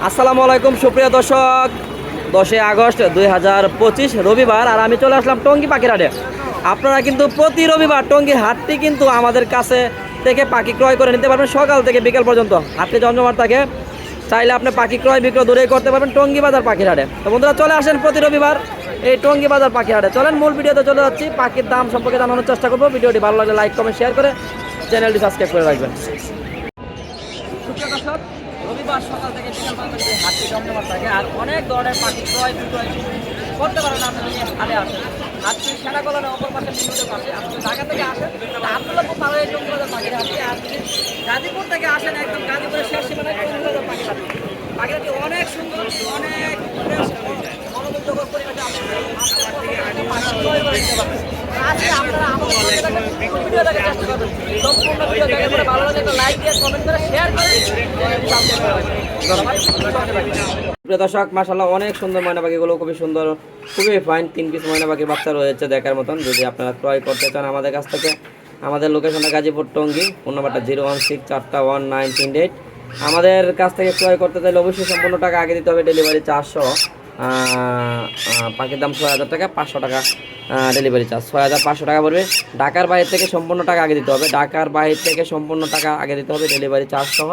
আসসালামু আলাইকুম সুপ্রিয় দর্শক, 10 আগস্ট 2025 রবিবার, আর আমি চলে আসলাম টঙ্গী পাখির হাটে। আপনারা কিন্তু প্রতি রবিবার টঙ্গীর হাটটি কিন্তু আমাদের কাছে থেকে পাখি ক্রয় করে নিতে পারবেন। সকাল থেকে বিকেল পর্যন্ত হাটটি জমজমাট থাকে। চাইলে আপনি পাখি ক্রয় বিক্রয় দূরেই করতে পারবেন টঙ্গী বাজার পাখির হাটে। তো বন্ধুরা চলে আসেন প্রতি রবিবার এই টঙ্গী বাজার পাখির হাটে। চলেন মূল ভিডিওতে চলে যাচ্ছি, পাখির দাম সম্পর্কে জানানোর চেষ্টা করবো। ভিডিওটি ভালো লাগলে লাইক কমেন্ট শেয়ার করে চ্যানেলটি সাবস্ক্রাইব করে রাখবেন। রবিবার সকাল থেকে বিকাল পর্যন্ত হাটটি জমজমাট থাকে, আর অনেক ধরনের পাখি ক্রয় বিক্রয় করতে পারেন আপনি যদি হাটে আসেন। হাটটি সেনা কলোনির অপর পাশে নিয়মিত পাশে আপনি ঢাকা থেকে আসেন আব্দুল্লাহপুর পাড়ে এই টঙ্গী বাজার পাখির হাটটি, আর যদি গাজীপুর থেকে আসেন একদম গাজীপুরের শেষ সীমানায় টঙ্গী বাজার পাখির হাটটি। পাখির হাটটি অনেক সুন্দর, অনেক মনোমুগ্ধকর পরিবেশে আপনি পাখি ক্রয় করে নিতে পারবেন। আজকে আপনারা আমাদের ভিডিও দেখার চেষ্টা করবেন। সম্পূর্ণ ভিডিও দেখার পরে ভালো লাগলে একটা লাইক দিয়ে কমেন্ট করে শেয়ার করে প্রিয় দর্শক, মাশাআল্লাহ অনেক সুন্দর ময়না পাখিগুলো, খুবই সুন্দর, খুবই ফাইন। 3 পিস ময়না পাখি বাচ্চা রয়েছে দেখার মতন। যদি আপনারা ক্রয় করতে চান আমাদের কাছ থেকে, আমাদের লোকেশনটা গাজীপুর টঙ্গী, ফোন নাম্বারটা 016419338। আমাদের কাছ থেকে ক্রয় করতে চাইলে অবশ্যই সম্পূর্ণ টাকা আগে দিতে হবে, ডেলিভারি চার্জ সহ। পাখির দাম 6000 টাকা, 500 টাকা ডেলিভারি চার্জ, 6500 টাকা পড়বে। ঢাকার বাইরে থেকে সম্পূর্ণ টাকা আগে দিতে হবে, ঢাকার বাইরে থেকে সম্পূর্ণ টাকা আগে দিতে হবে ডেলিভারি চার্জ সহ।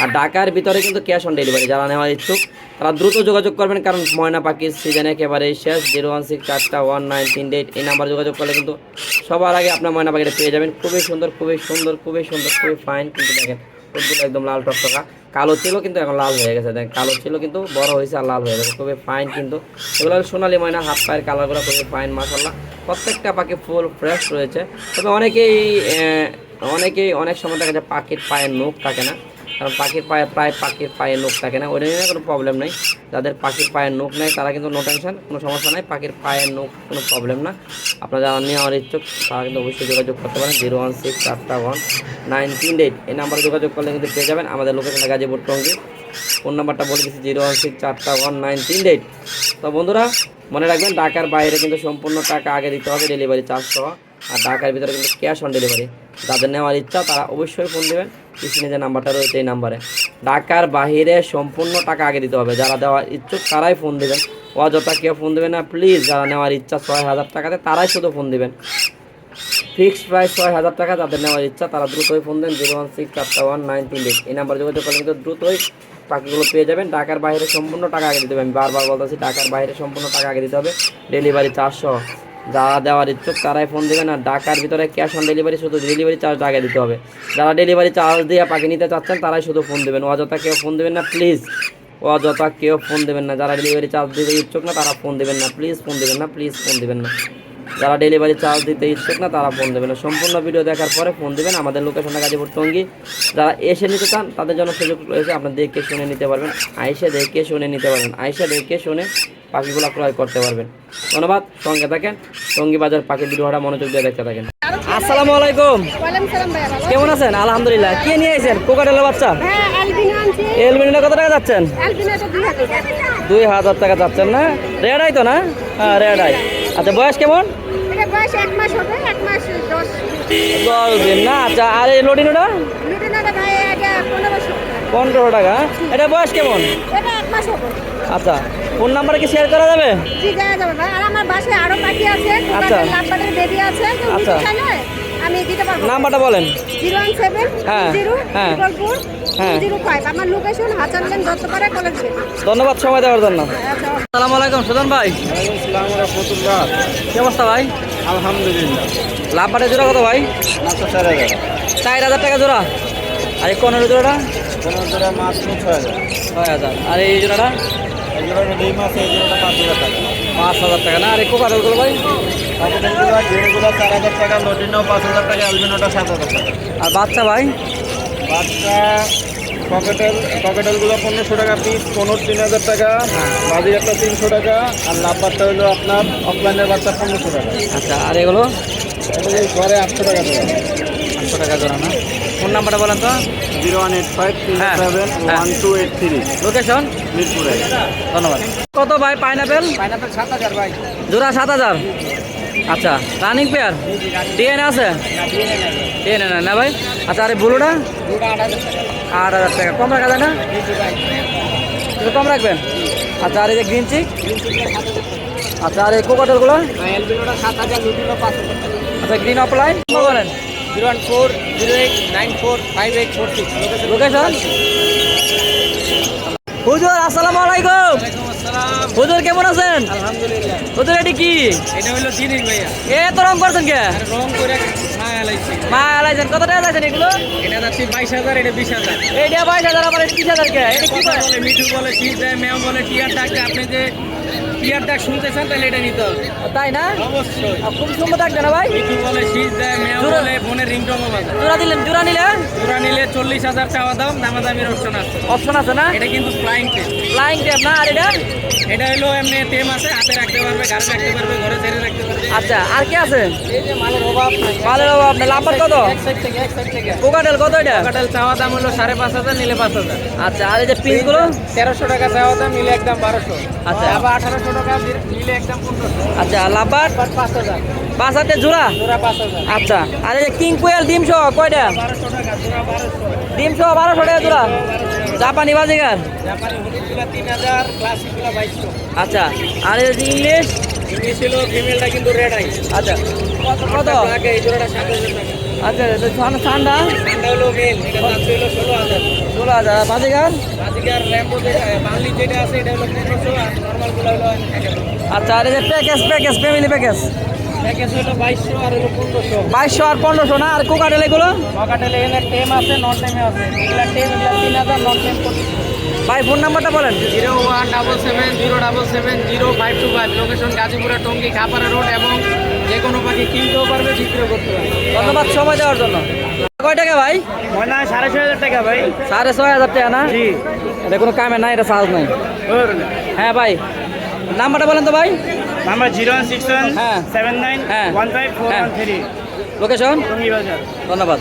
আর ঢাকার ভিতরে কিন্তু ক্যাশ অন ডেলিভারি। যারা নেওয়ার ইচ্ছুক তারা দ্রুত যোগাযোগ করবেন, কারণ ময়না পাখির সিজন একেবারেই শেষ। 016419338 এই নাম্বার যোগাযোগ করলে কিন্তু সবার আগে আপনার ময়না পাখিটা পেয়ে যাবেন। খুবই সুন্দর, খুবই সুন্দর, খুবই সুন্দর, খুবই ফাইন। কিন্তু দেখেন ফুলগুলো একদম লাল টকটকা, কালো ছিল কিন্তু এখন লাল হয়ে গেছে। দেখেন কালো ছিল কিন্তু বড় হয়েছে আর লাল হয়ে গেছে, খুবই ফাইন। কিন্তু এগুলো সোনালি ময়না, হাত পায়ের কালারগুলো খুবই ফাইন মাশাআল্লাহ। প্রত্যেকটা পাখি ফুল ফ্রেশ রয়েছে। তবে অনেকেই অনেক সময় দেখা যায় পাখির পায়ের নখ থাকে না, কারণ পাখির পায়ের নখ থাকে না, ওইটা নিয়ে কোনো প্রবলেম নেই। যাদের পাখির পায়ের নখ নেই তারা কিন্তু নো টেনশন, কোনো সমস্যা নেই। পাখির পায়ের নখ কোনো প্রবলেম না। আপনারা যারা নেওয়ার ইচ্ছুক তারা কিন্তু অবশ্যই যোগাযোগ করতে পারেন। 016419338 এই নাম্বারে যোগাযোগ করলে কিন্তু পেয়ে যাবেন। আমাদের লোকেশনটা গাজীপুর টঙ্গী, ফোন নাম্বারটা বলে দিচ্ছি 016419338। তো বন্ধুরা মনে রাখবেন, ঢাকার বাইরে কিন্তু সম্পূর্ণ টাকা আগে দিতে হবে ডেলিভারি চার্জ সহ, আর ঢাকার ভিতরে কিন্তু ক্যাশ অন ডেলিভারি। যাদের নেওয়ার ইচ্ছা তারা অবশ্যই ফোন দেবেন, স্ক্রিনে যে নাম্বারটা রয়েছে এই নাম্বারে। ঢাকার বাইরে সম্পূর্ণ টাকা আগে দিতে হবে। যারা দেওয়ার ইচ্ছুক তারাই ফোন দেবেন, অযথা কেউ ফোন দেবেন না প্লিজ। যারা নেওয়ার ইচ্ছা 6000 টাকাতে তারাই শুধু ফোন দেবেন। ফিক্সড প্রাইস 6000 টাকা। যাদের নেওয়ার ইচ্ছা তারা দ্রুতই ফোন দেন 016419338 এই নাম্বার যোগাযোগ করলে কিন্তু দ্রুতই পাখিগুলো পেয়ে যাবেন। ঢাকার বাইরে সম্পূর্ণ টাকা আগে দিতে হবে। আমি বারবার বলতেছি, ঢাকার বাইরে সম্পূর্ণ টাকা আগে দিতে হবে ডেলিভারি চার্জ সহ। যারা দেওয়ার ইচ্ছুক তারাই ফোন দেবেন। আর ঢাকার ভিতরে ক্যাশ অন ডেলিভারি, শুধু ডেলিভারি চার্জ আগে দিতে হবে। যারা ডেলিভারি চার্জ দিয়ে পাখি নিতে চাচ্ছেন তারাই শুধু ফোন দেবেন, অযথা কেউ ফোন দেবেন না প্লিজ, অযথা কেউ ফোন দেবেন না। যারা ডেলিভারি চার্জ দিতে ইচ্ছুক না তারা ফোন দেবেন না প্লিজ, ফোন দেবেন না প্লিজ, ফোন দেবেন না। যারা ডেলিভারি চার্জ দিতে ইচ্ছুক না তারা ফোন দেবেন না। সম্পূর্ণ ভিডিও দেখার পরে ফোন দেবেন। আমাদের লোকেশনটা গাজীপুর টঙ্গী। যারা এসে নিতে চান তাদের জন্য সুযোগ রয়েছে, আপনার দেখে শুনে নিতে পারবেন, আইসে দেখে শুনে নিতে পারবেন, আইসে দেখে শুনে পাখিগুলো ক্রয় করতে পারবেন। ধন্যবাদ, সঙ্গে থাকেন। টঙ্গী বাজার পাখির ভিডিওটা মনোযোগ দিয়ে দেখতে থাকেন। আসসালামু আলাইকুম, কেমন আছেন? আলহামদুলিল্লাহ। কি নিয়ে আইছেন? কোকাটেলের বাচ্চা। এলবিনোটা কত টাকা যাচ্ছেন? 2000 টাকা যাচ্ছেন না? রেড আই তো না? হ্যাঁ রেড আই। আচ্ছা বয়স কেমন? 10 দিন না? আচ্ছা আর এই লটিনোটা 15 টাকা। এটা বয়স কেমন? আচ্ছা ফোন নাম্বারে কি শেয়ার করা যাবে? আচ্ছা আচ্ছা নাম্বারটা বলেন। 017 হ্যাঁ হ্যাঁ হ্যাঁ। ধন্যবাদ সময় দেওয়ার জন্য। আসসালামু আলাইকুম সুজন ভাই। কি অবস্থা ভাই? আলহামদুলিল্লাহ। লাভবাটের জোড়া কত ভাই? 4000 টাকা জোড়া। আর এই 15 জোড়াটা? 15 জোড়া মাত্র 6000। আর এই জোড়াটা? এই জোড়াটা 2 মাস, এই জোড়াটা 5000 টাকা। 5000 টাকা না? আর এই কোকাটেলগুলো ভাই? কোকাটেলগুলো যেগুলো 4000 টাকা, লটিনো 5000 টাকা, অ্যালবিনোটা 7000 টাকা। আর বাচ্চা ভাই? বাচ্চা ককেটেলগুলো 1500 টাকা পিস, 3000 টাকা, বাজিরাটা 300 টাকা, আর লাভবারটা হলো আপনার অফলাইনের বাচ্চা 1500 টাকা। আচ্ছা আর এগুলো? এগুলো ঘরে 800 টাকা জোড়া। 800 টাকা জোড়া না? ফোন নাম্বারটা বলেন তো। 018537128 লোকেশন মিরপুরে। ধন্যবাদ। কত ভাই পাইনাপেল? 7000 ভাই। জোড়া 7000। আচ্ছা রানিং পেয়ার ডিএনএ আছে? ডিএনএ না ভাই? আচ্ছা আর এই ব্লুটা? 8000 টাকা। কম রাখা যায় না? একটু কম রাখবেন। আচ্ছা, আর এই যে গ্রিন চিক, আচ্ছা, আর এই কোকাটেলগুলো, অ্যালবিনোটা 7,000, লুটিনো 5,000 টাকা। আচ্ছা, গ্রিন অফলাইন বলেন 01408945846 লোকেশন। হুজুর আসসালামু আলাইকুম। হুজুর কেমন আছেন? আলহামদুলিল্লাহ। হুজুর এটি কি? এটা হলো জিনিস ভাইয়া, এত রং করছেন কে? রং করে মায়া লাগছে। মা আলাইছেন কত টাকা চাইছেন এগুলো? এটা যাচ্ছে 22,000, এটা 20,000। এইটা 22,000, আবার এটা 30,000 কে? এটা কি কথা করে? বলে, মিঠু বলে, শীত দেয়, ম্যাও বলে, টিয়ার ডাক দেয়। আপনি যে টিয়ার ডাক শুনতে চান তাহলে এটা নিতে হবে। তাই না? অবশ্যই। খুব সুন্দর থাকবে না ভাই? মিঠু বলে, শীত দেয়, ম্যাও জোরে। বলে, ফোনের রিংটনও বাজে। জোড়া দিলেন, জোড়া নিলে জোড়া নিলে 40,000 চাওয়া দাম, দামাদামির অপশন আছে। অপশন আছে না? এটা কিন্তু ফ্লাইং টেপ। ফ্লাইং টেপ না? আর এটা? এটা হলো এমনি টেম আছে, হাতে রাখতে পারবে, ঘরে রাখতে পারবে, ঘরে ছেড়ে রাখতে পারবে। আচ্ছা, আর কি আছে? এই যে মালের অভাব নাই। মালের অভাব আপনার লাভবার কত? এক সাইড থেকে কোকাটেল কত এটা? কাটাল চাওয়া দাম হলো 5,500, নিলে 5,000। আচ্ছা, আর এই যে পিসগুলো? 1300 টাকা চাওয়া দাম, নিলে একদম 1200। আচ্ছা। আবার 1800 টাকা নিলে একদম 1500। আচ্ছা, লাভবার 5,000, 5,000 জোড়া? জোড়া 5,000। আচ্ছা, আর এই যে কিং কোয়েল ডিম সহ কয়টা? 1200 টাকা জোড়া, 1200। ডিম সহ 1200 টাকা জোড়া। জাপানি বাজিগার? জাপানি হলুদগুলা 3,000, ক্লাসিকগুলা 2200। আচ্ছা, আর এই যে ইংলিশ? ইংলিশ ছিল, ফিমেলটা কিন্তু রেড আই। আচ্ছা, কত কত? আগে এই জোড়াটা 7,000 টাকা। আচ্ছা, ঠান্ডা ঠান্ডা হলো মেল, এটা যাচ্ছে হলো 16,000। 16,000। বাজিগার? বাজিকার র্যাম্বো যেটা, বার্লি যেটা আছে, এটা হলো 1500, আর নর্মালগুলো হলো 1000। আচ্ছা, আর এই যে প্যাকেজ ফ্যামিলি প্যাকেজ? প্যাকেজ হলো 2200 আর হলো 1500। 2200 আর 1500 না? আর কোকাটেল এগুলো? মকাটেল এখানে টেম আছে, নন টেমে আছে। এগুলা টেম, এগুলা 3,000, নন টেম 2500। ভাই ফোন নাম্বারটা বলেন। 017700525, লোকেশন গাজীপুরা, টঙ্গী, খাপাড়া রোড, এবং যে কোনো পাখি কিনতেও পারবে, বিক্রিও করতে পারবে। ধন্যবাদ সময় দেওয়ার জন্য। কয় টাকা ভাই? ময়না 6,500 টাকা ভাই। 6,500 টাকা না? জি। এটা কোনো কামে না, এটা সাজ নাই। হ্যাঁ ভাই, নাম্বারটা বলেন তো ভাই। নাম্বার 0161 হ্যাঁ। 79 হ্যাঁ। 15413, লোকেশন? টঙ্গী বাজার। ধন্যবাদ।